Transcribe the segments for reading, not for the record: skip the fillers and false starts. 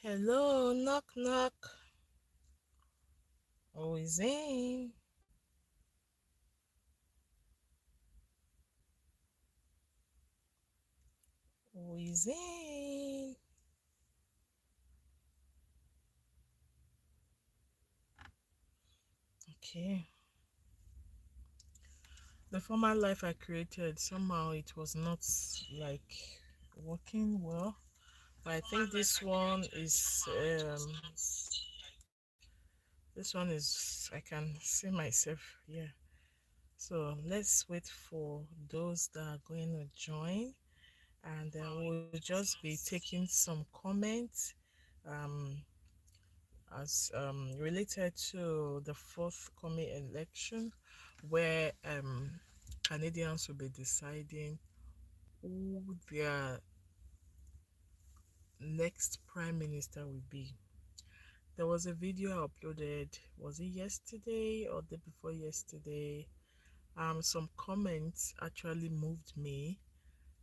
Hello, knock knock. Always in. Always in. Okay. The former life I created, somehow it was not like working well. But I think this one is I can see myself here. So let's wait for those that are going to join, and we'll just be taking some comments um as related to the forthcoming election, where Canadians will be deciding who their next prime minister will be. There was a video I uploaded, was it yesterday or the before yesterday? Some comments actually moved me.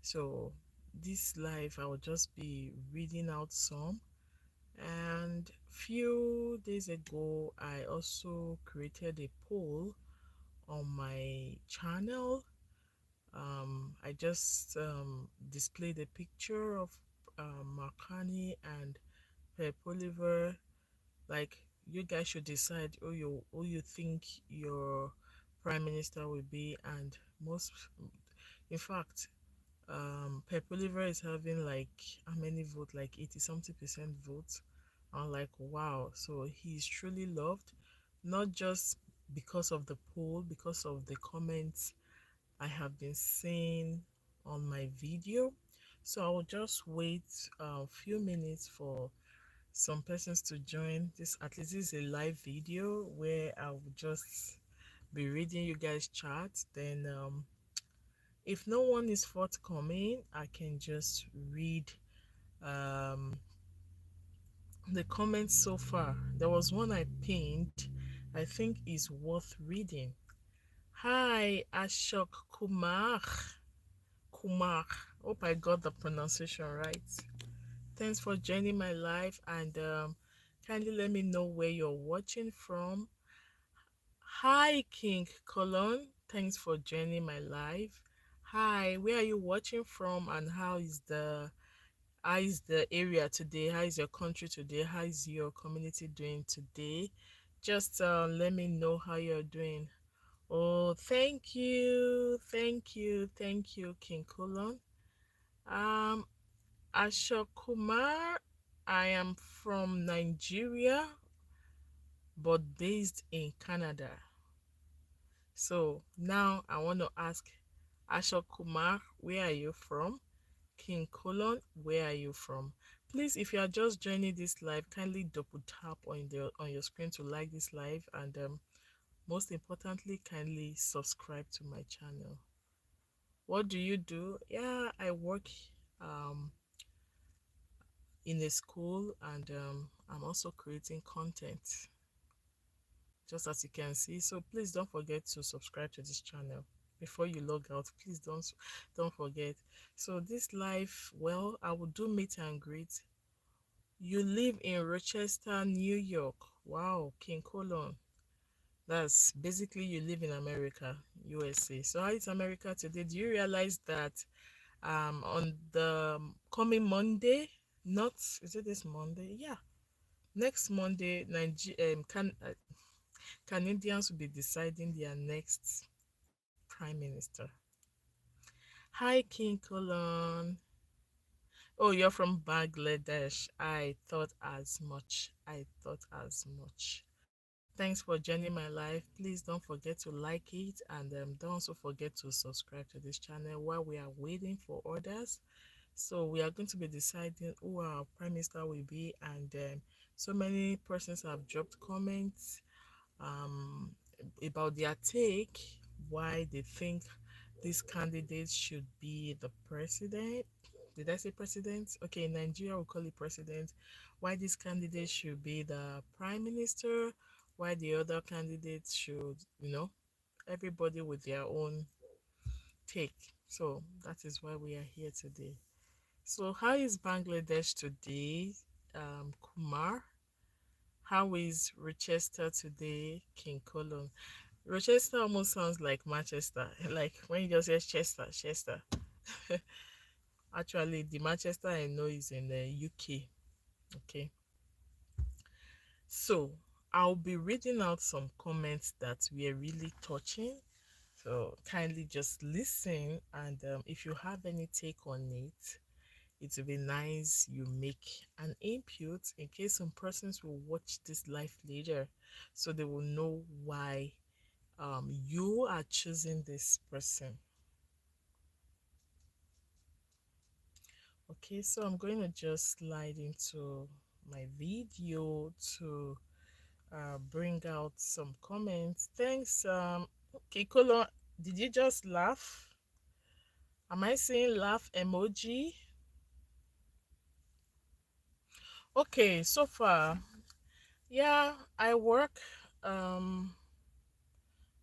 So this live I will just be reading out some. And few days ago I also created a poll on my channel. I just displayed a picture of carney and Oliver. Like, you guys should decide who you think your prime minister will be, and most, in fact, Oliver is having like how many votes? Like 80 something percent votes. I'm like, wow. So he's truly loved, not just because of the poll, because of the comments I have been seeing on my video. So I will just wait a few minutes for some persons to join. This, at least, this is a live video where I will just be reading you guys chat. Then if no one is forthcoming, I can just read um the comments so far. There was one I pinned, I think is worth reading. Hi, Ashok Kumar. Hope I got the pronunciation right. Thanks for joining my live, and kindly let me know where you're watching from. Hi, King Colon. Thanks for joining my live. Hi, where are you watching from, and how is the area today? How is your country today? How is your community doing today? Just let me know how you're doing. Oh, thank you, King Colon. Um, Ashok Kumar, I am from Nigeria, but based in Canada. So now I want to ask Ashok Kumar, where are you from? King Colon, where are you from? Please, if you are just joining this live, kindly double tap on your screen to like this live, and most importantly, kindly subscribe to my channel. What do you do? Yeah, I work um in a school, and I'm also creating content, just as you can see. So please don't forget to subscribe to this channel before you log out. Please don't forget. So this live, well, I will do meet and greet. You live in Rochester, New York. Wow, King Colon. That's basically you live in America, USA. So how is America today? Do you realize that on the coming Monday, not, is it this Monday? Yeah, next Monday, Canadians will be deciding their next prime minister. Hi, King Colon. Oh, you're from Bangladesh. I thought as much. I thought as much. Thanks for joining my live. Please don't forget to like it, and don't also forget to subscribe to this channel while we are waiting for others. So we are going to be deciding who our prime minister will be, and so many persons have dropped comments um, about their take, why they think this candidate should be the president. Did I say president? Okay, in Nigeria we call it president. Why this candidate should be the prime minister, why the other candidates should, everybody with their own take. So that is why we are here today. So how is Bangladesh today? Kumar. How is Rochester today, King Colon? Rochester almost sounds like Manchester, like when you just say Chester, Chester. Actually, the Manchester I know is in the UK. Okay, so I'll be reading out some comments that were really touching. So kindly just listen, and if you have any take on it, it will be nice you make an input in case some persons will watch this live later, so they will know why you are choosing this person. Okay, so I'm going to just slide into my video to bring out some comments. Thanks. Okay, Kolo, did you just laugh? Am I seeing laugh emoji? Okay, so far, yeah, um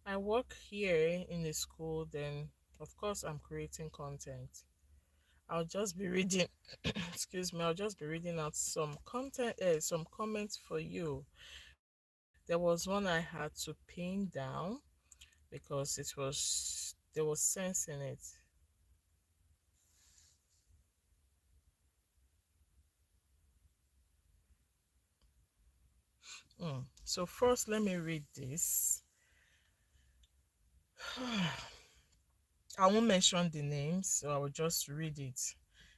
I work here in the school, then of course I'm creating content. I'll just be reading excuse me, I'll just be reading out some content some comments for you. There was one I had to pin down because there was sense in it. So first let me read this. I won't mention the names, so I will just read it.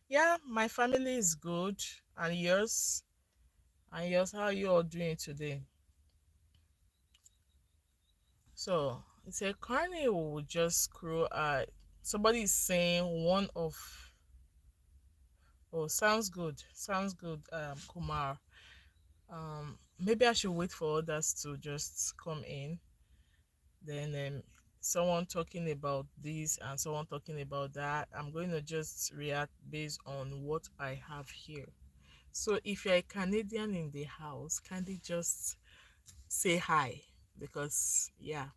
Yeah, my family is good. And yours? And yours, how are you all doing today? So it's a carney will just screw somebody is saying one of oh sounds good. Sounds good, Kumar. Maybe I should wait for others to just come in. Then someone talking about this and someone talking about that. I'm going to just react based on what I have here. So if you're a Canadian in the house, kindly just say hi, because yeah,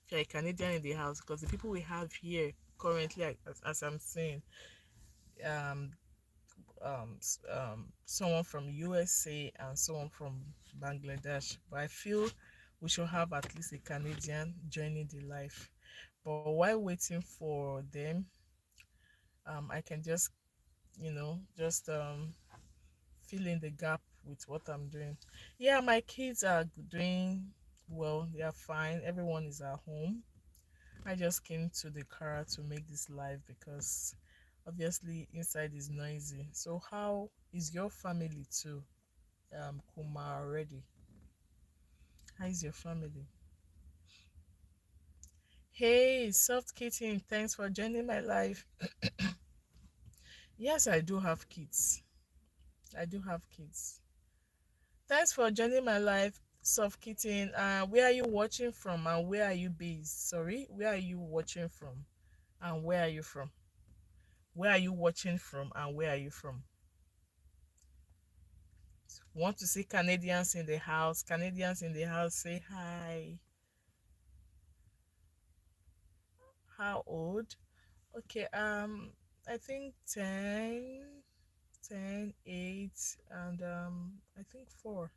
if you're a Canadian in the house, because the people we have here currently, as I'm saying, um, someone from USA and someone from Bangladesh. But I feel we should have at least a Canadian joining the life. But while waiting for them, I can just just fill in the gap with what I'm doing. Yeah, my kids are doing well. They are fine. Everyone is at home. I just came to the car to make this live because obviously inside is noisy. So how is your family too? Kumar already. How is your family? Hey, soft kitten, thanks for joining my live. Yes, I do have kids. I do have kids. Thanks for joining my live, soft kitten. Where are you watching from and where are you based? Sorry, where are you watching from and where are you from? Where are you watching from and where are you from? Want to see Canadians in the house? Canadians in the house, say hi. How old? Okay, I think 10, 10, 8, and I think 4.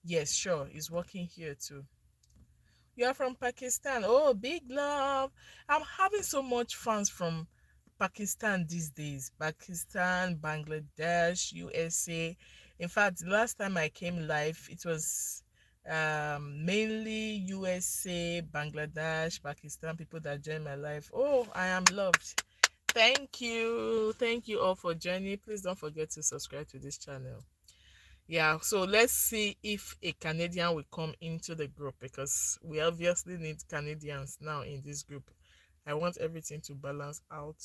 Yes, sure, he's working here too. You are from Pakistan. Oh, big love. I'm having so much fans from Pakistan these days. Pakistan, Bangladesh, USA. In fact, the last time I came live, it was mainly USA, Bangladesh, Pakistan people that joined my life. Oh, I am loved. Thank you. Thank you all for joining. Please don't forget to subscribe to this channel. Yeah, so let's see if a Canadian will come into the group, because we obviously need Canadians now in this group. I want everything to balance out.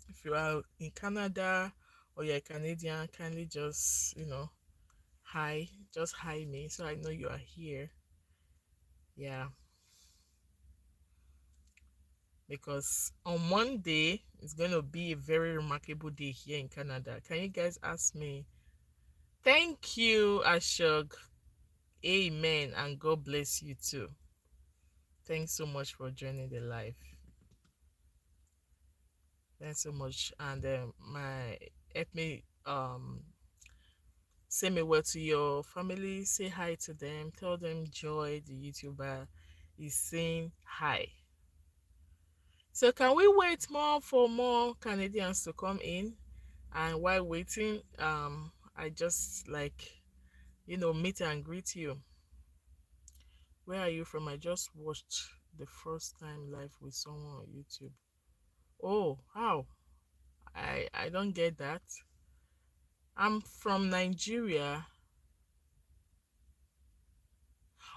If you are in Canada or you're a Canadian, kindly just, hi, just hi me so I know you are here. Yeah, because on Monday it's going to be a very remarkable day here in Canada. Can you guys ask me? Thank you, Ashok. Amen, and God bless you too. Thanks so much for joining the live. Thanks so much. And my help me say me well to your family. Say hi to them. Tell them Joy, the YouTuber, is saying hi. So can we wait more for more Canadians to come in? And while waiting, I just like meet and greet you. Where are you from? I just watched the first time live with someone on YouTube. Oh, how? I don't get that. I'm from Nigeria.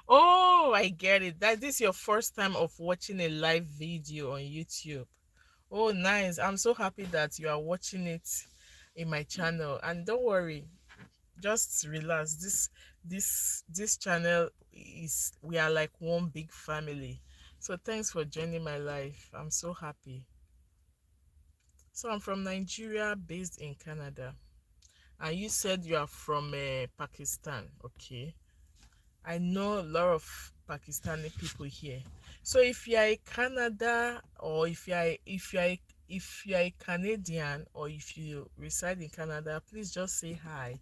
Oh, I get it. That this is your first time of watching a live video on YouTube. Oh, nice. I'm so happy that you are watching it in my channel. And don't worry, just relax. This channel is we are like one big family. So thanks for joining my life. I'm so happy. So I'm from Nigeria, based in Canada. And you said you are from Pakistan. Okay. I know a lot of Pakistani people here. So if you are a Canada, or if you are a Canadian, or if you reside in Canada, please just say hi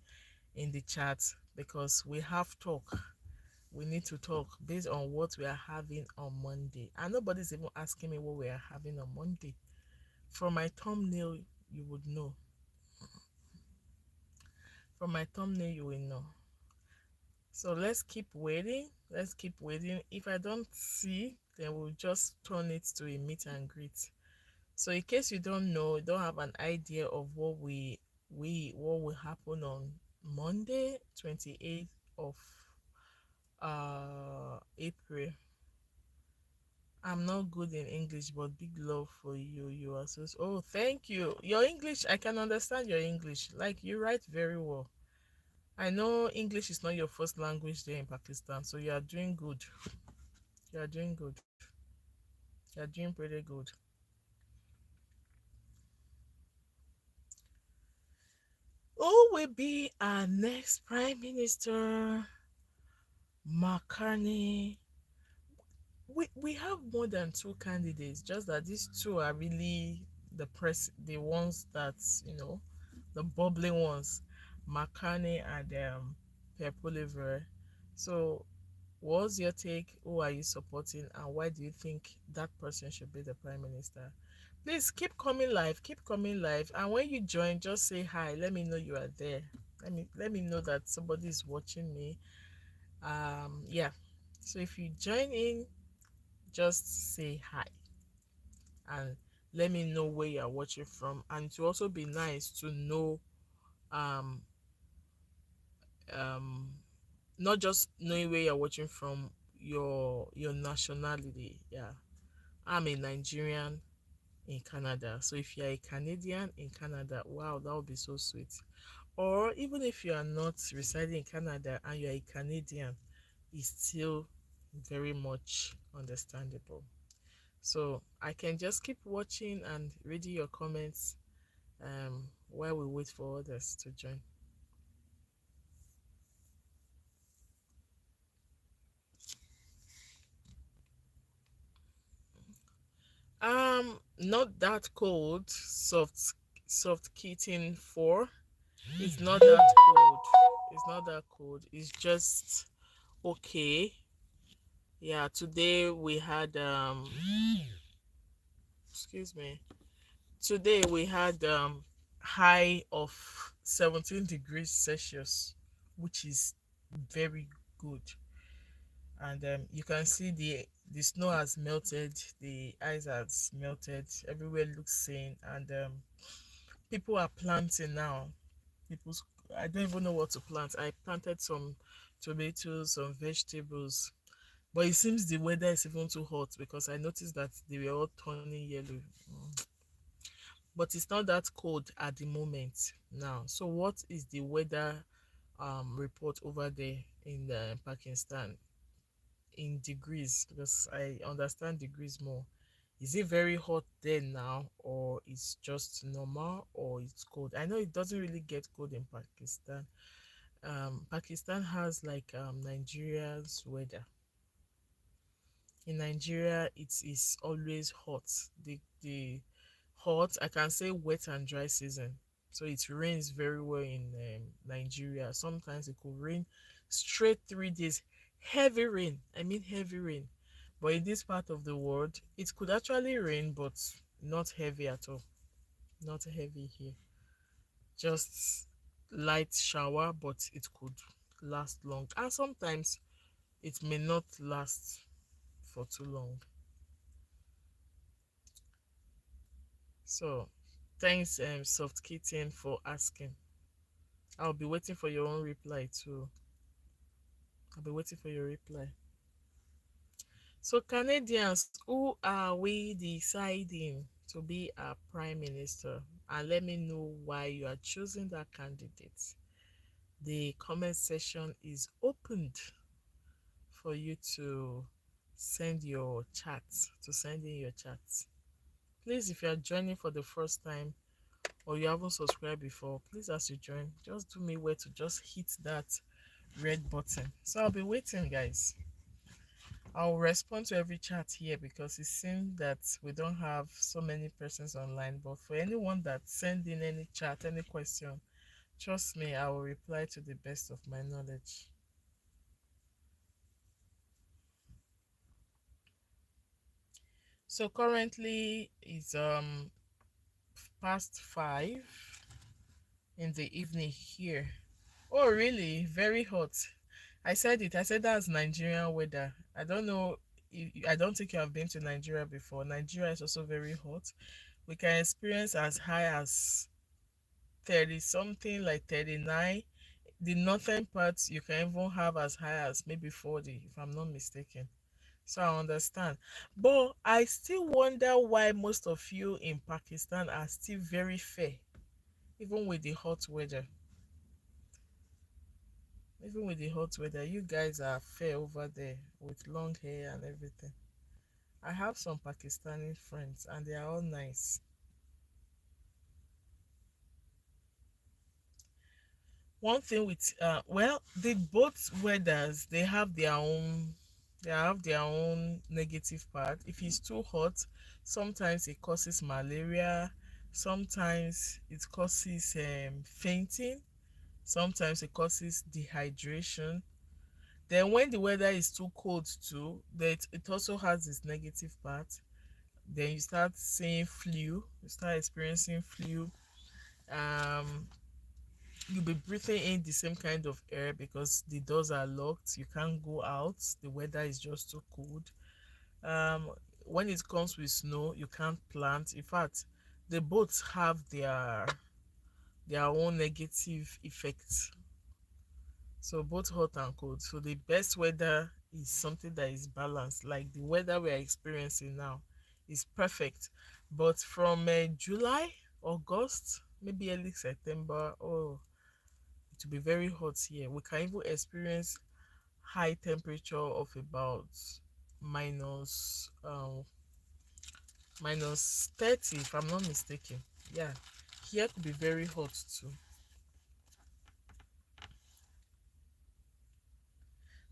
in the chat, because we have talk. We need to talk based on what we are having on Monday. And nobody's even asking me what we are having on Monday. From my thumbnail, you would know. From my thumbnail, you will know. So let's keep waiting. Let's keep waiting. If I don't see, then we'll just turn it to a meet and greet. So in case you don't know, don't have an idea of what will happen on Monday, 28th of April. I'm not good in English, but big love for you. You are so. Oh, thank you. Your English, I can understand your English. Like, you write very well. I know English is not your first language there in Pakistan, so you are doing good. You are doing good. You are doing pretty good. Who will be our next Prime Minister? Carney. We have more than two candidates, just that these two are really the ones that, the bubbling ones, Makane and Pep Oliver. So what's your take? Who are you supporting, and why do you think that person should be the Prime Minister? Please keep coming live, keep coming live, and when you join, just say hi. Let me know you are there. Let me know that somebody is watching me. Yeah. So if you join in, just say hi and let me know where you are watching from. And to also be nice to know, um um not just knowing where you're watching from, your nationality. Yeah, I'm a Nigerian in Canada. So if you're a Canadian in Canada, wow, that would be so sweet. Or even if you are not residing in Canada and you're a Canadian, it's still very much understandable. So I can just keep watching and reading your comments while we wait for others to join. Not that cold. Soft kitten 4. It's not that cold. It's not that cold. It's just okay. Yeah, today we had excuse me. Today we had high of 17 degrees Celsius, which is very good. And you can see the snow has melted, the ice has melted, everywhere looks sane, and people are planting now. People's I don't even know what to plant. I planted some tomatoes, some vegetables, but it seems the weather is even too hot, because I noticed that they were all turning yellow. But it's not that cold at the moment now. So what is the weather report over there in Pakistan in degrees? Because I understand degrees more. Is it very hot there now, or it's just normal, or it's cold? I know it doesn't really get cold in Pakistan. Pakistan has like Nigeria's weather. In Nigeria, it is always hot. The hot, I can say wet and dry season. So it rains very well in Nigeria. Sometimes it could rain straight 3 days. Heavy rain. I mean heavy rain. But in this part of the world, it could actually rain, but not heavy at all. Not heavy here. Just light shower, but it could last long. And sometimes it may not last for too long. So thanks, Soft Kitten, for asking. I'll be waiting for your own reply too. I'll be waiting for your reply. So, Canadians, who are we deciding to be our prime minister? And let me know why you are choosing that candidate. The comment section is opened for you to send your chats, to send in your chats. Please, if you are joining for the first time or you haven't subscribed before, please, as you join, just do me way to just hit that red button. So I'll be waiting, guys. I'll respond to every chat here because it seems that we don't have so many persons online. But for anyone that send in any chat, any question, trust me, I will reply to the best of my knowledge. So currently it's past 5 in the evening here. Oh really? Very hot. I said it. I said that's Nigerian weather. I don't know. I don't think you have been to Nigeria before. Nigeria is also very hot. We can experience as high as 30 something, like 39. The northern parts you can even have as high as maybe 40, if I'm not mistaken. So I understand. But I still wonder why most of you in Pakistan are still very fair, even with the hot weather. Even with the hot weather, you guys are fair over there with long hair and everything. I have some Pakistani friends and they are all nice. One thing with well, the both weathers, they have their own negative part. If it's too hot, sometimes it causes malaria, sometimes it causes fainting, sometimes it causes dehydration. Then when the weather is too cold too, that it also has this negative part. Then you start seeing flu, you start experiencing flu. um you'll be breathing in the same kind of air because the doors are locked, you can't go out, the weather is just too cold. um when it comes with snow, you can't plant. In fact, they both have their own negative effects. So both hot and cold. So the best weather is something that is balanced, like the weather we are experiencing now is perfect. But from July, August, maybe early September, oh, it will be very hot here. We can even experience high temperature of about minus minus 30, if I'm not mistaken. Yeah, here could be very hot too.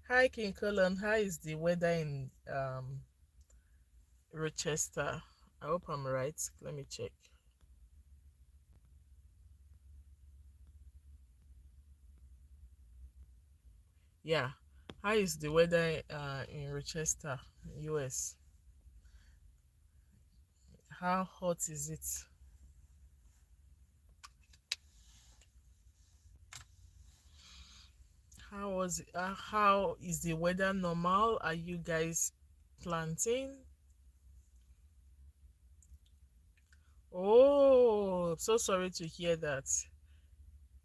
Hi King Cullen, how is the weather in Rochester? I hope I'm right. Let me check. Yeah, how is the weather in Rochester, US? How hot is it? How is the weather normal? Are you guys planting? Oh, so sorry to hear that.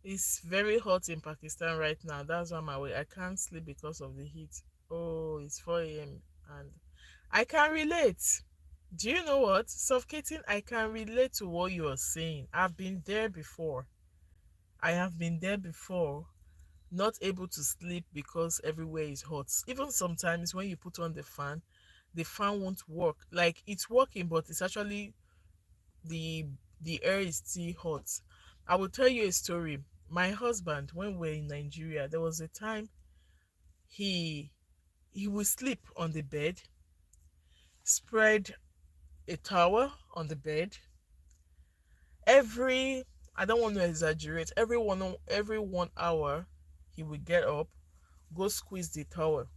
It's very hot in Pakistan right now. That's why I can't sleep because of the heat. Oh, it's 4 a.m. and I can relate. Do you know what? Suffocating, I can relate to what you are saying. I've been there before. I have been there before, not able to sleep because everywhere is hot. Even sometimes when you put on the fan won't work. Like it's working, but it's actually the the air is still hot. I will tell you a story. My husband, when we were in Nigeria, there was a time he he would sleep on the bed, spread a towel on the bed, Every, I don't want to exaggerate, every 1 hour he will get up, go squeeze the towel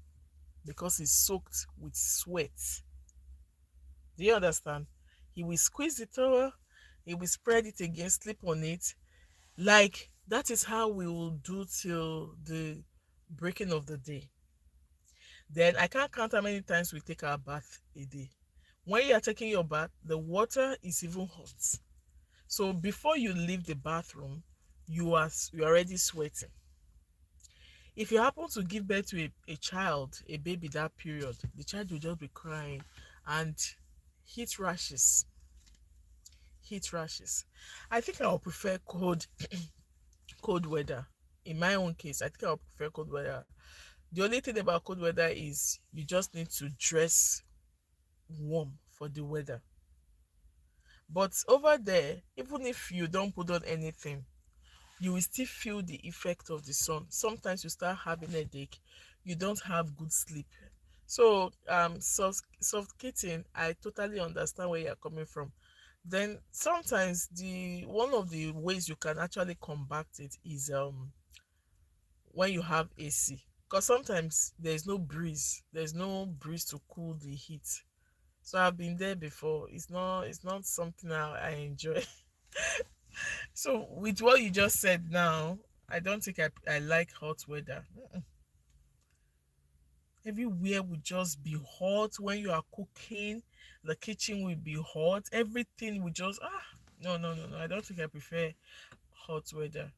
because it's soaked with sweat. Do you understand? He will squeeze the towel, he will spread it again, sleep on it. Like that is how we will do till the breaking of the day. Then I can't count how many times we take our bath a day. When you are taking your bath, the water is even hot. So before you leave the bathroom, you're already sweating. If you happen to give birth to a child, a baby that period, the child will just be crying and heat rashes. Heat rashes. I think I would prefer cold weather. In my own case, I think I would prefer cold weather. The only thing about cold weather is you just need to dress warm for the weather. But over there, even if you don't put on anything, you will still feel the effect of the sun. Sometimes you start having a headache, you don't have good sleep. So suffocating, I totally understand where you're coming from. Then sometimes the one of the ways you can actually combat it is when you have AC. Because sometimes there's no breeze to cool the heat. So I've been there before. It's not something I enjoy. So with what you just said now, I don't think I like hot weather. Everywhere will just be hot when you are cooking. The kitchen will be hot. Everything will just no, no, no, no. I don't think I prefer hot weather.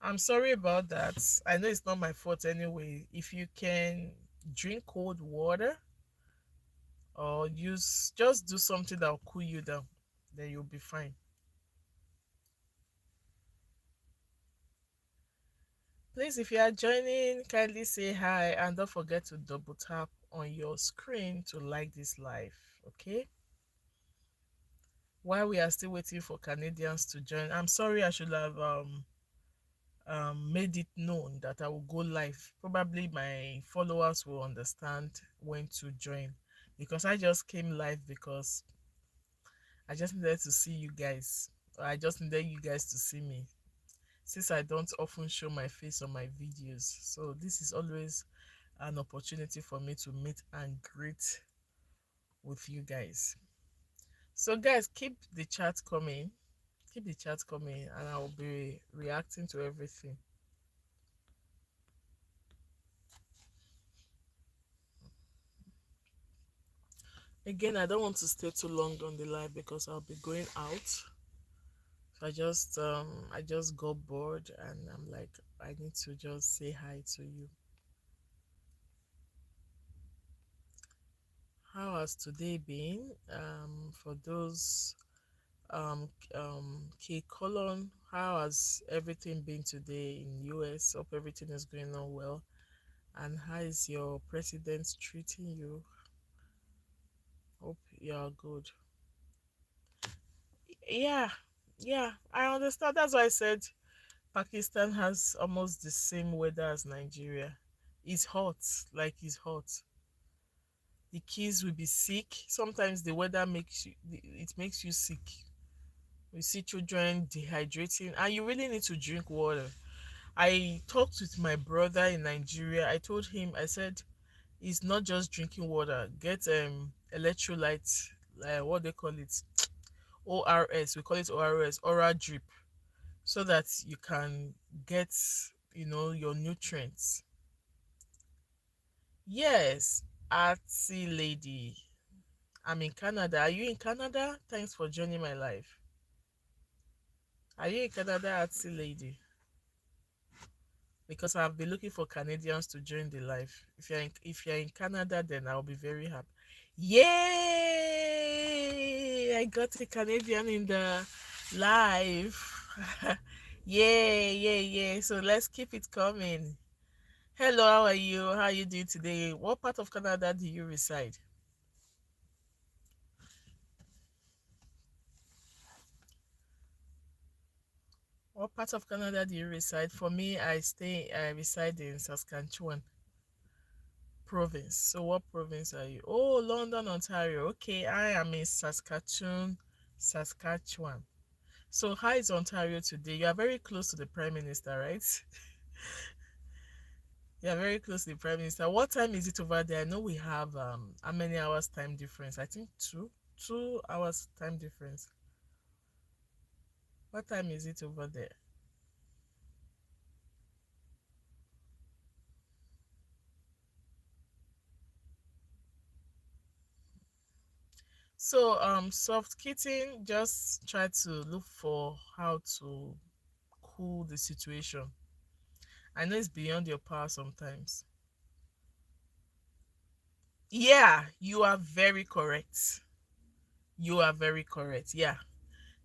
I'm sorry about that. I know it's not my fault anyway. If you can drink cold water or just do something that will cool you down, then you'll be fine. Please, if you are joining, kindly say hi and don't forget to double tap on your screen to like this live, okay? While we are still waiting for Canadians to join, I'm sorry I should have made it known that I will go live. Probably my followers will understand when to join because I just came live because I just needed to see you guys. I just needed you guys to see me since I don't often show my face on my videos. So this is always an opportunity for me to meet and greet with you guys. So guys, keep the chat coming. Keep the chat coming and I'll be reacting to everything. Again, I don't want to stay too long on the live because I'll be going out. So I just got bored and I'm like I need to just say hi to you. How has today been? For those K colon, how has everything been today in US? Hope everything is going on well. And how is your president treating you? Hope you're good. Yeah, yeah, I understand. That's why I said Pakistan has almost the same weather as Nigeria. It's hot, like it's hot. The kids will be sick. Sometimes the weather makes you sick. We see children dehydrating, and you really need to drink water. I talked with my brother in Nigeria. I told him, I said, it's not just drinking water. Get electrolytes, what they call it, ORS. We call it ORS, oral drip, so that you can get your nutrients. Yes, artsy lady. I'm in Canada. Are you in Canada? Thanks for joining my life. Are you in Canada, artsy lady? Because I've been looking for Canadians to join the live. If you're in Canada, then I'll be very happy. Yay! I got a Canadian in the live. Yay, yay, yay. So let's keep it coming. Hello, how are you? How are you doing today? What part of Canada do you reside? What part of Canada do you reside? For me, I reside in Saskatchewan province. So what province are you? Oh, London, Ontario. Okay, I am in Saskatchewan. Saskatchewan. So how is Ontario today? You are very close to the Prime Minister, right? You are very close to the Prime Minister. What time is it over there? I know we have how many hours time difference? I think 2 hours time difference. What time is it over there? So soft kitten, just try to look for how to cool the situation. I know it's beyond your power sometimes. Yeah, you are very correct. You are very correct. Yeah.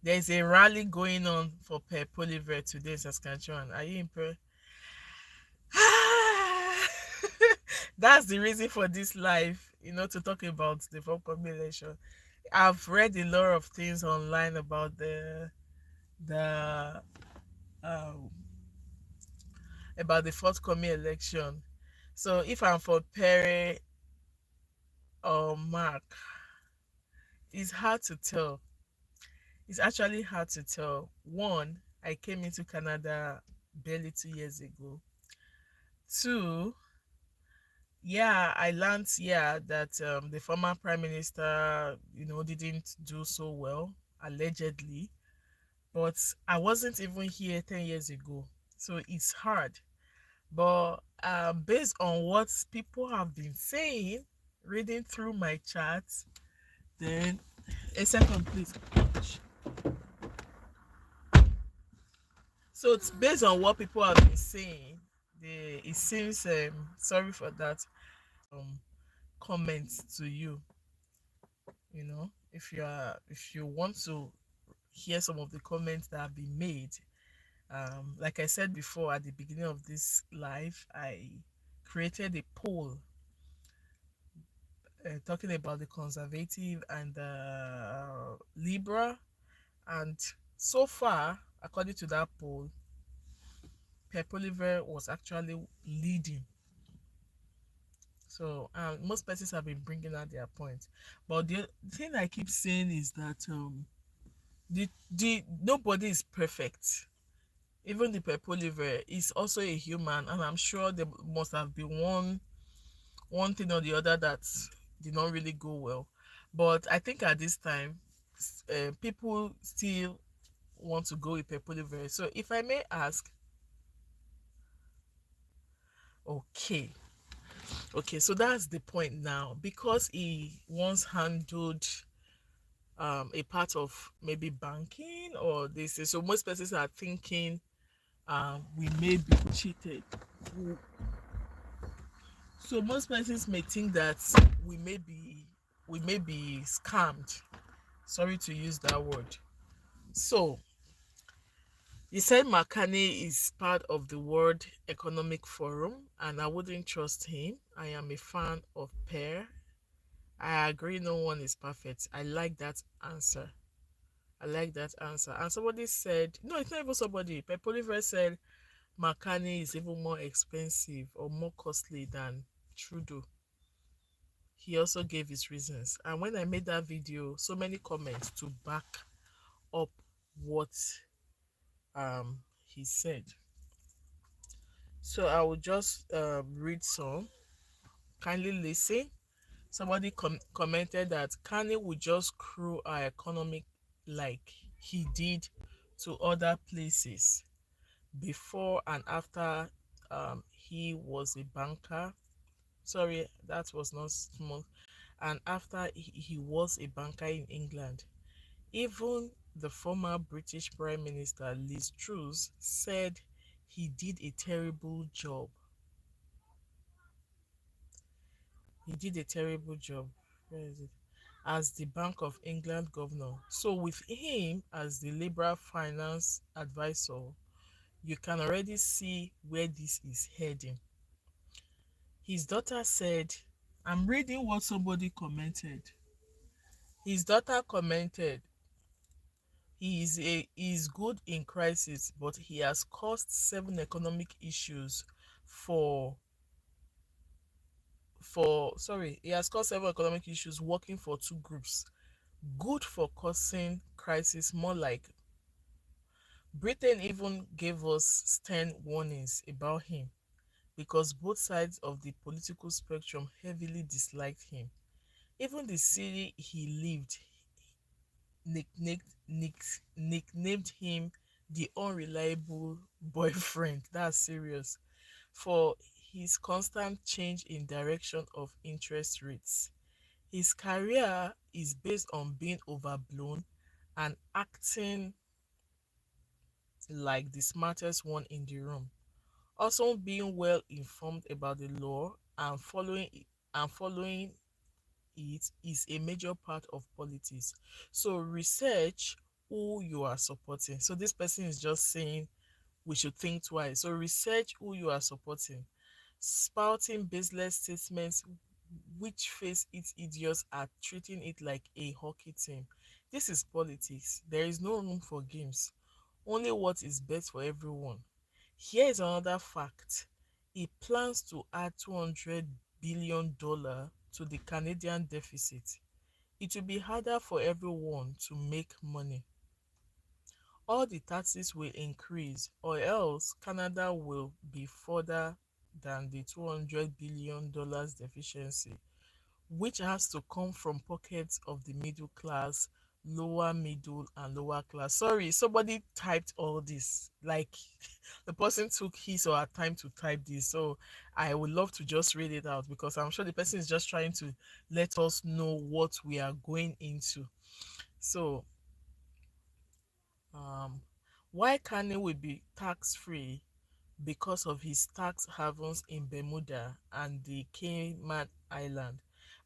There's a rally going on for Pep Oliver today in Saskatchewan. Are you impressed? That's the reason for this live, to talk about the forthcoming election. I've read a lot of things online about the um about the forthcoming election. So if I'm for Perry or Mark, it's hard to tell. It's actually hard to tell. One, I came into Canada barely 2 years ago. Two, yeah, I learned, yeah, that the former prime minister, didn't do so well, allegedly. But I wasn't even here 10 years ago. So it's hard. But based on what people have been saying, reading through my chats, then a second, please. So it's based on what people have been saying. It seems sorry for that um comments to you. If you want to hear some of the comments that have been made, like I said before at the beginning of this live, I created a poll talking about the conservative and the liberal, and so far, according to that poll, Pep Oliver was actually leading. So most persons have been bringing out their point, but the thing I keep saying is that the nobody is perfect. Even the Pep Oliver is also a human, and I'm sure there must have been one thing or the other that did not really go well. But I think at this time, people still want to go with Pep Oliver. So if I may ask, okay, okay, so that's the point now. Because he once handled a part of maybe banking or this, so most persons are thinking we may be cheated. So most persons may think that we may be we may be scammed. Sorry to use that word. So he said McCartney is part of the World Economic Forum, and I wouldn't trust him. I am a fan of Pear. I agree, no one is perfect. I like that answer. I like that answer. And somebody said, no, it's not even somebody. Pep Oliver said McCartney is even more expensive or more costly than Trudeau. He also gave his reasons. And when I made that video, so many comments to back up what he said. So I will just read some. Kindly listen. Somebody commented that Kanye would just screw our economy like he did to other places before and after he was a banker. Sorry, that was not small. And after he was a banker in England. Even the former British Prime Minister Liz Truss said he did a terrible job. He did a terrible job. Where is it? As the Bank of England governor. So with him as the Liberal finance advisor, you can already see where this is heading. His daughter said, I'm reading what somebody commented. His daughter commented, he is good in crisis, but he has caused 7 economic issues for he has caused 7 economic issues working for two groups. Good for causing crisis, more like Britain even gave us stern warnings about him because both sides of the political spectrum heavily disliked him. Even the city he lived nicknamed, nicknamed him the unreliable boyfriend. That's serious. For his constant change in direction of interest rates. His career is based on being overblown and acting like the smartest one in the room. Also being well informed about the law and following it is a major part of politics. So research who you are supporting. So this person is just saying we should think twice. So research who you are supporting. Spouting baseless statements which face its idiots are treating it like a hockey team. This is politics. There is no room for games. Only what is best for everyone. Here is another fact. He plans to add $200 billion to the Canadian deficit. It will be harder for everyone to make money. All the taxes will increase, or else Canada will be further than the $200 billion deficiency, which has to come from pockets of the middle class, lower middle, and lower class. Sorry, somebody typed all this. Like the person took his or her time to type this. So I would love to just read it out because I'm sure the person is just trying to let us know what we are going into. So, um, why Kanye will be tax free because of his tax havens in Bermuda and the Cayman Island.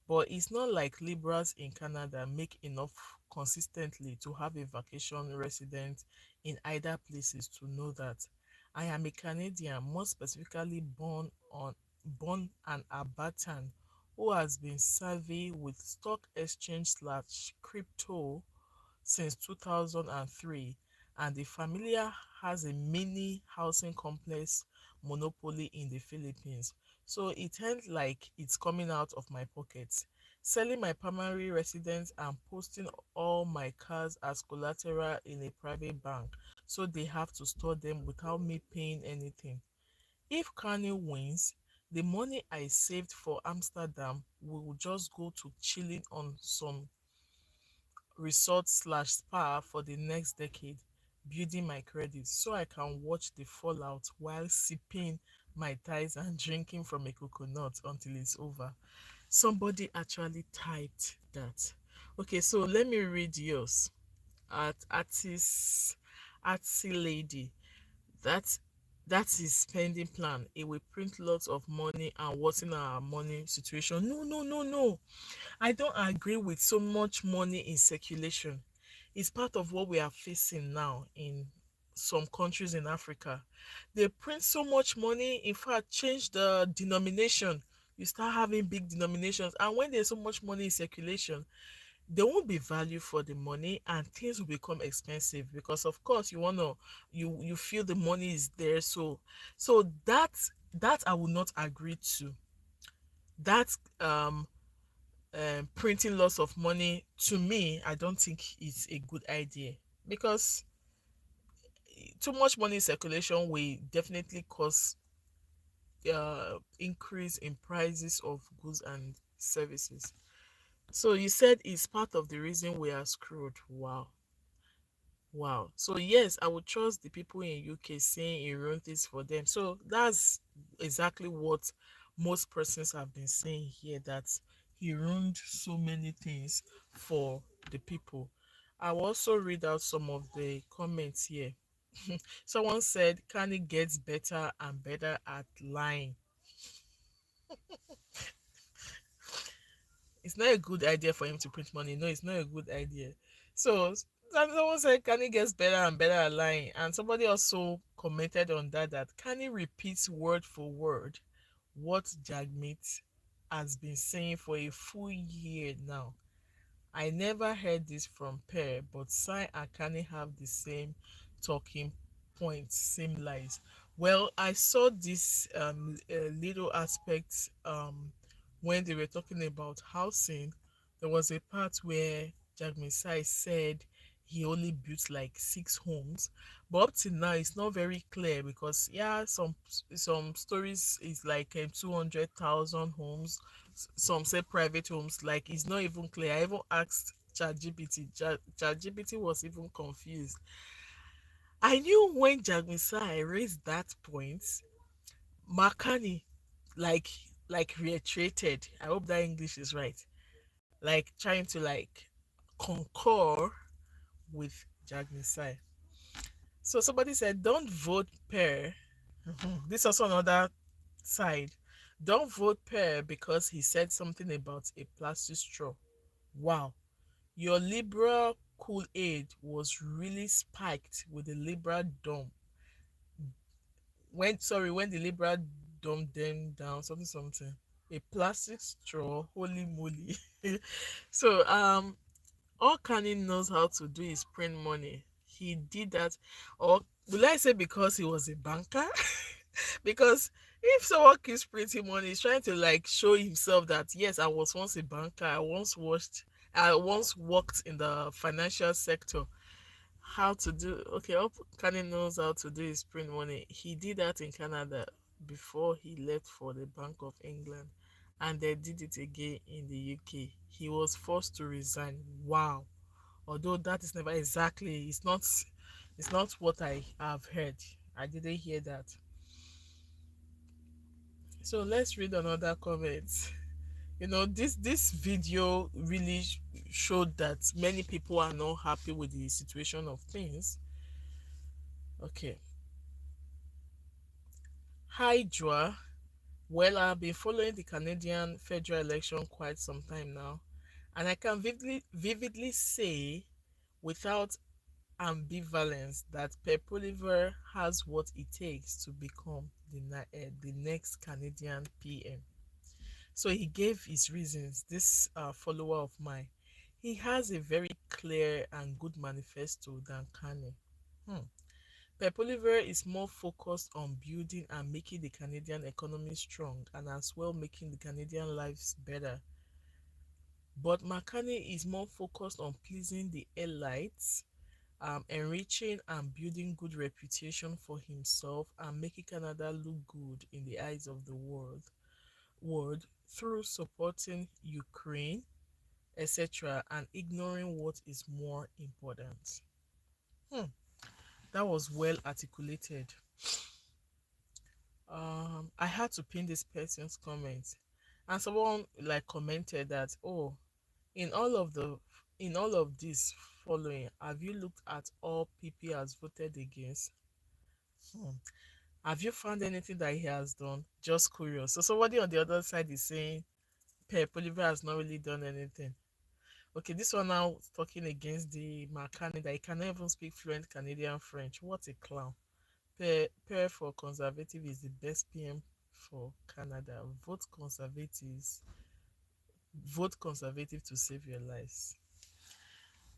But it's not like liberals in Canada make enough consistently to have a vacation resident in either places to know that. I am a Canadian, more specifically born an Albertan who has been savvy with stock exchange slash crypto since 2003, and the familiar has a mini housing complex monopoly in the Philippines. So it ain't like it's coming out of my pockets. Selling my primary residence and posting all my cars as collateral in a private bank so they have to store them without me paying anything. If Kanye wins, the money I saved for Amsterdam will just go to chilling on some resort slash spa for the next decade, building my credit so I can watch the fallout while sipping my ties and drinking from a coconut until it's over. Somebody actually typed that. Okay, so let me read yours. At artist lady. That that's his spending plan. It will print lots of money and worsen our money situation. No, no, no, no. I don't agree with so much money in circulation. It's part of what we are facing now in some countries in Africa. They print so much money, in fact, change the denomination. You start having big denominations, and when there's so much money in circulation, there won't be value for the money and things will become expensive because of course you feel the money is there. So that I will not agree to. That printing lots of money, to me, I don't think it's a good idea because too much money in circulation will definitely cause increase in prices of goods and services. So you said it's part of the reason we are screwed. Wow. Wow. So yes, I would trust the people in UK saying he ruined this for them. So that's exactly what most persons have been saying here, that he ruined so many things for the people. I will also read out some of the comments here. Someone said Kanye gets better and better at lying. It's not a good idea for him to print money. No, it's not a good idea. So someone said Kanye gets better and better at lying, and somebody also commented on that Kanye repeats word for word what Jagmeet has been saying for a full year now. I never heard this from Pear, but Sai and Kanye have the same talking points, same lies. Well, I saw this little aspect when they were talking about housing. There was a part where Jack Sai said he only built like 6 homes, But up till now, it's not very clear because yeah, some stories is like 200,000 homes. Some say private homes. Like it's not even clear. I even asked ChatGPT. ChatGPT was even confused. I knew when Jagmisai raised that point, Makani like reiterated. I hope that English is right. Like trying to like concur with Jagmisai. So somebody said, don't vote per. This is also another side. Don't vote per because he said something about a plastic straw. Wow. Your liberal Kool-Aid was really spiked with the liberal dumb. When the liberal dumbed them down, something something. A plastic straw, holy moly. So all Kanye knows how to do is print money. He did that, or will I say because he was a banker? Because if someone keeps printing money, he's trying to like show himself that yes, I was once a banker. I once worked in the financial sector. How to do? Okay, all Kanye knows how to do is print money. He did that in Canada before he left for the Bank of England, and they did it again in the UK. He was forced to resign. Wow. Although that is never exactly, it's not what I have heard. I didn't hear that. So let's read another comment. This video really showed that many people are not happy with the situation of things. Okay. Hi Joa. Well, I've been following the Canadian federal election quite some time now, and I can vividly say without ambivalence that Pep Oliver has what it takes to become the next Canadian PM. So he gave his reasons. This follower of mine, he has a very clear and good manifesto than Carney. Hmm. Pep Oliver is more focused on building and making the Canadian economy strong and as well making the Canadian lives better. But McCartney is more focused on pleasing the elites, enriching and building good reputation for himself and making Canada look good in the eyes of the world through supporting Ukraine, etc., and ignoring what is more important. Hmm, that was well articulated. I had to pin this person's comment, and someone like commented that, oh, in all of the in all of this following, have you looked at all PP has voted against? Hmm. Have you found anything that he has done? Just curious. So somebody on the other side is saying Pep Oliver has not really done anything. Okay, this one now talking against the Marcani that he cannot even speak fluent Canadian French. What a clown. Per for conservative is the best PM for Canada. Vote conservative to save your lives.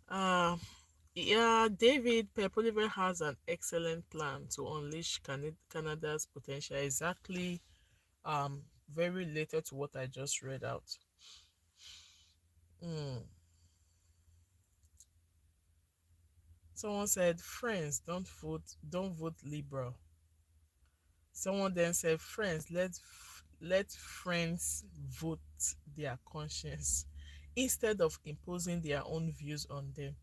Um yeah, David, Pep Oliver has an excellent plan to unleash Canada's potential. Exactly, very related to what I just read out. Mm. Someone said, "Friends, don't vote Liberal." Someone then said, "Friends, let friends vote their conscience instead of imposing their own views on them.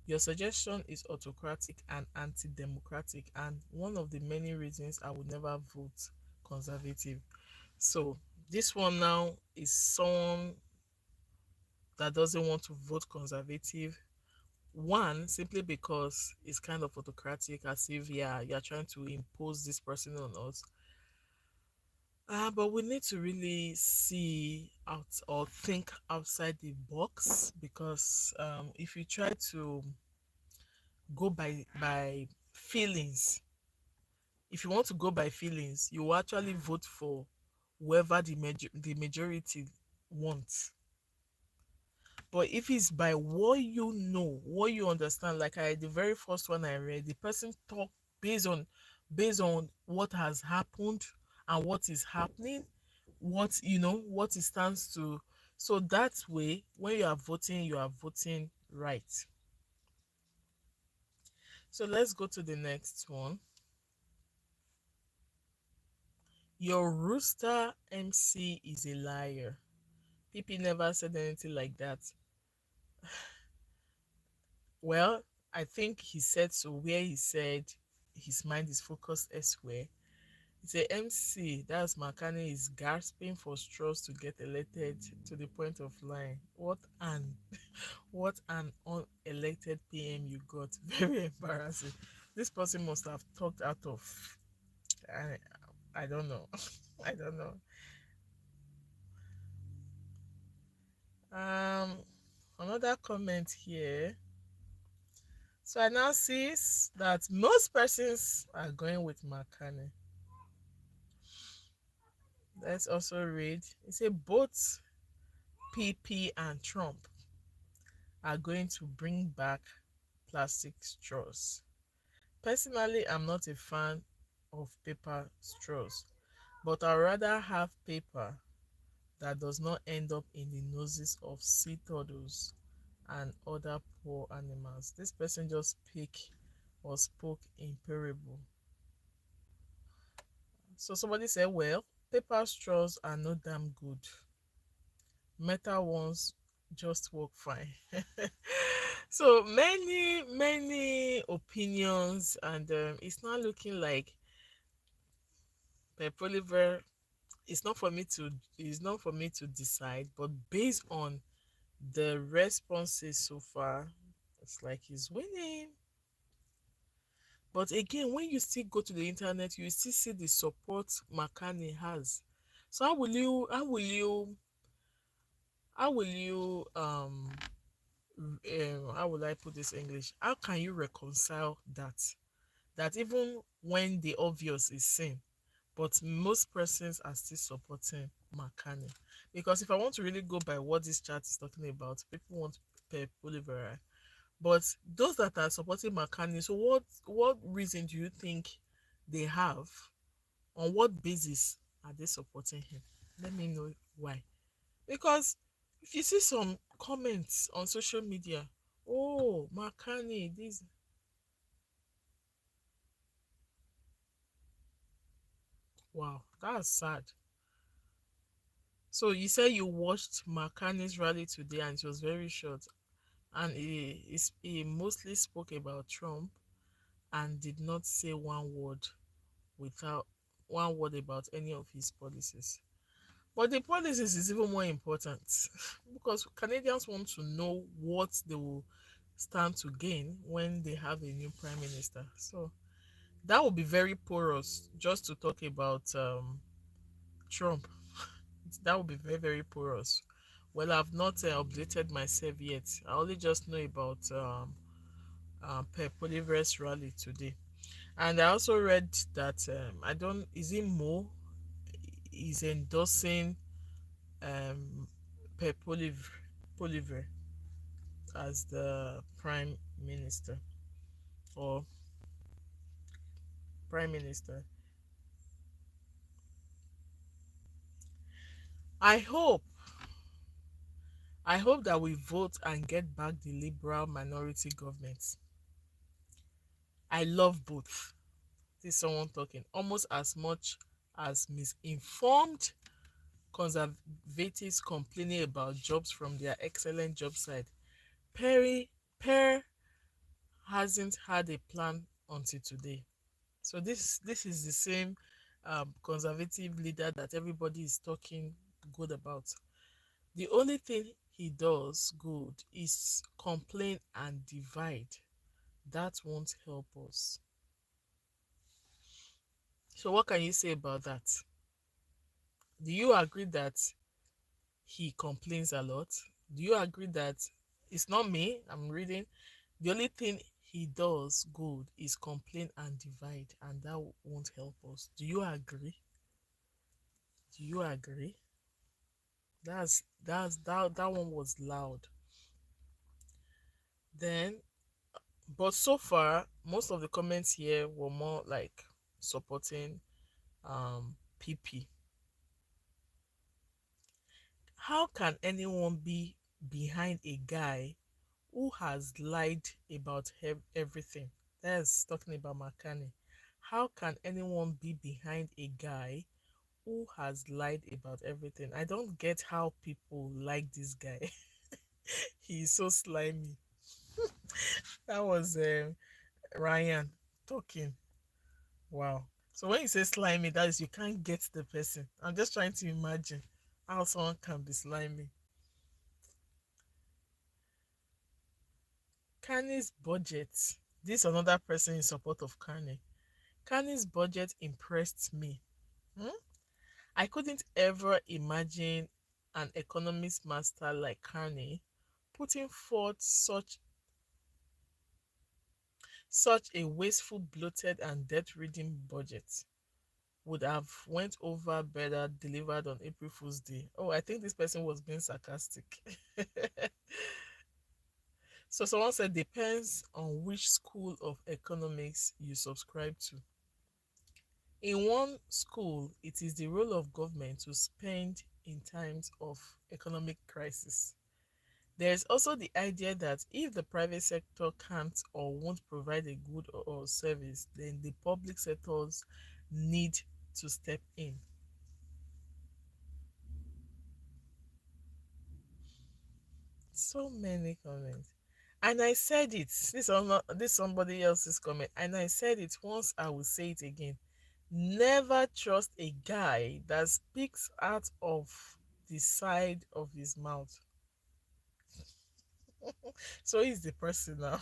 Your suggestion is autocratic and anti-democratic, and one of the many reasons I would never vote conservative." So this one now is someone that doesn't want to vote conservative. One, simply because it's kind of autocratic, as if yeah, you're trying to impose this person on us. But we need to really see out or think outside the box, because if you try to go by feelings, if you want to go by feelings, you will actually vote for whoever the majority wants. But if it's by what you know, what you understand, like the very first one I read, the person talk based on what has happened and what is happening, what it stands to. So that way, when you are voting right. So let's go to the next one. Your rooster MC is a liar. PP never said anything like that. Well, I think he said so where he said his mind is focused elsewhere. He said MC, that's McCartney, is gasping for straws to get elected to the point of lying. What an unelected PM you got. Very embarrassing. This person must have talked out of I, I don't know. I don't know. Um Another comment here. So I now see that most persons are going with McCartney. Let's also read. It says both PP and Trump are going to bring back plastic straws. Personally, I'm not a fan of paper straws, but I'd rather have paper that does not end up in the noses of sea turtles and other poor animals. This person just spoke in parable. So somebody said, well, paper straws are not damn good. Metal ones just work fine. So many opinions, and it's not looking like Pep Oliver. It's not for me to decide, but based on the responses so far, it's like he's winning. But again, when you still go to the internet, you still see the support McCartney has. So how will you how will I put this English? How can you reconcile that? That even when the obvious is seen, but most persons are still supporting McCartney. Because if I want to really go by what this chat is talking about, people want Pep Oliver. But those that are supporting McCartney, so what reason do you think they have? On what basis are they supporting him? Let me know why. Because if you see some comments on social media, oh, McCartney, this, wow, that's sad. So you said you watched McCartney's rally today and it was very short, and he mostly spoke about Trump and did not say without one word about any of his policies. But the policies is even more important because Canadians want to know what they will stand to gain when they have a new prime minister. So that would be very porous just to talk about Trump. That would be very porous. Well, I've not updated myself yet. I only just know about Pep Oliver's rally today. And I also read that I don't is it Mo is endorsing um Pep Oliver as the prime minister or prime minister. I hope I hope that we vote and get back the liberal minority government. I love both. This is someone talking almost as much as misinformed conservatives complaining about jobs from their excellent job site. Perry Per hasn't had a plan until today. So this is the same conservative leader that everybody is talking good about. The only thing he does good is complain and divide. That won't help us. So what can you say about that? Do you agree that he complains a lot? Do you agree that it's not me? I'm reading. The only thing he does good is complain and divide, and that won't help us. Do you agree? Do you agree? That one was loud. Then, but so far, most of the comments here were more like supporting PP. How can anyone be behind a guy who has lied about everything? That's talking about Makani. How can anyone be behind a guy who has lied about everything? I don't get how people like this guy. He's so slimy. That was Ryan talking. Wow. So when you say slimy, that is you can't get the person. I'm just trying to imagine how someone can be slimy. Kanye's budget. This another person in support of Kanye. Kanye's budget impressed me. Hmm? I couldn't ever imagine an economist master like Kanye putting forth such a wasteful, bloated, and debt-ridden budget. Would have went over better delivered on April Fool's Day. Oh, I think this person was being sarcastic. So someone said depends on which school of economics you subscribe to. In one school, it is the role of government to spend in times of economic crisis. There is also the idea that if the private sector can't or won't provide a good or service, then the public sectors need to step in. So many comments. And I said it. This somebody else's comment. And I said it once, I will say it again. Never trust a guy that speaks out of the side of his mouth. So he's the person now.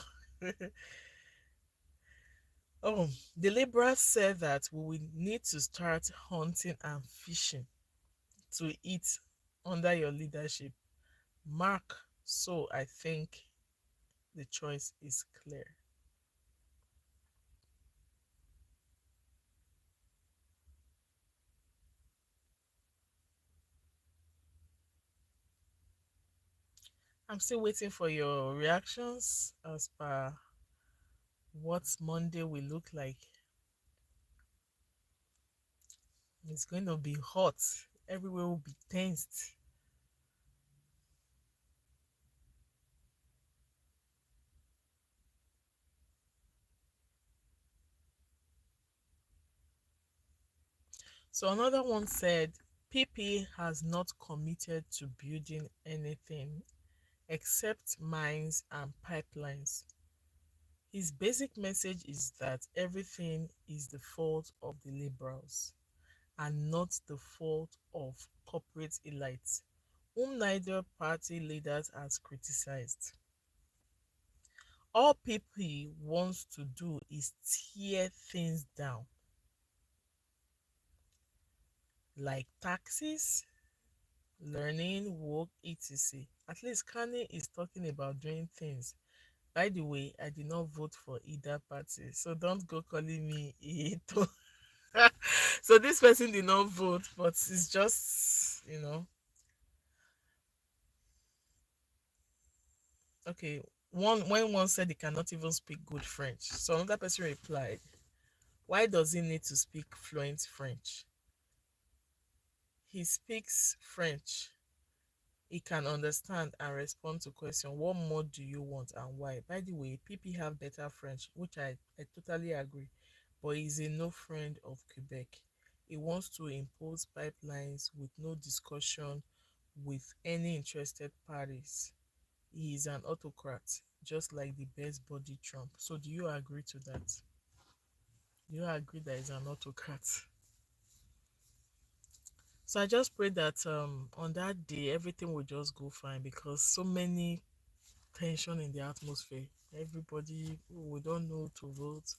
Oh, the liberals said that we will need to start hunting and fishing to eat under your leadership. Mark, so I think the choice is clear. I'm still waiting for your reactions as per what Monday will look like. It's going to be hot. Everywhere will be tensed. So another one said, PP has not committed to building anything except mines and pipelines. His basic message is that everything is the fault of the liberals and not the fault of corporate elites, whom neither party leaders has criticized. All PP wants to do is tear things down, like taxes, learning, work, etc. At least Kanye is talking about doing things. By the way, I did not vote for either party, so don't go calling me Ito. So this person did not vote, but it's just, okay. One said he cannot even speak good French, so another person replied, "Why does he need to speak fluent French? He speaks French. He can understand and respond to questions. What more do you want and why?" By the way, PP have better French, which I totally agree. But he's a no friend of Quebec. He wants to impose pipelines with no discussion with any interested parties. He is an autocrat, just like the best body Trump. So do you agree to that? Do you agree that he's an autocrat? So I just pray that on that day everything will just go fine, because so many tension in the atmosphere. Everybody, we don't know to vote.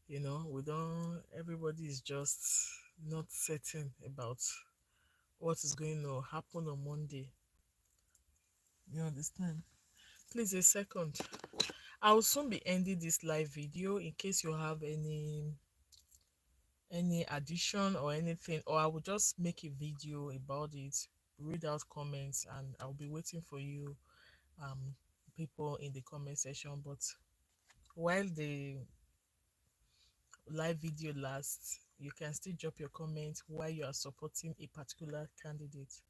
We don't. Everybody is just not certain about what is going to happen on Monday. You understand? Please, a second. I will soon be ending this live video in case you have any addition or anything, or I will just make a video about it, read out comments, and I'll be waiting for you, um, people in the comment section. But while the live video lasts, you can still drop your comment why you are supporting a particular candidate.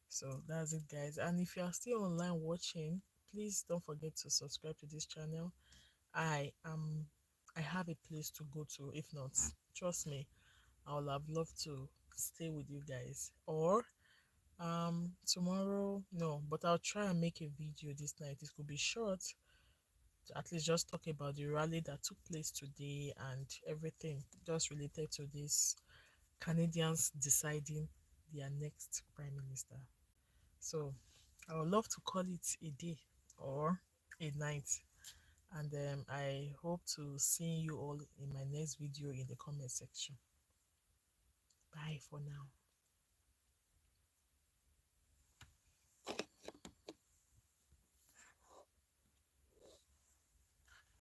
So that's it, guys. And if you are still online watching, please don't forget to subscribe to this channel I have a place to go to. If not, trust me, I would have loved to stay with you guys. Or tomorrow, no, but I'll try and make a video this night. It could be short, to at least just talk about the rally that took place today and everything just related to this Canadians deciding their next prime minister. So I would love to call it a day or a night. And I hope to see you all in my next video in the comment section. Bye for now.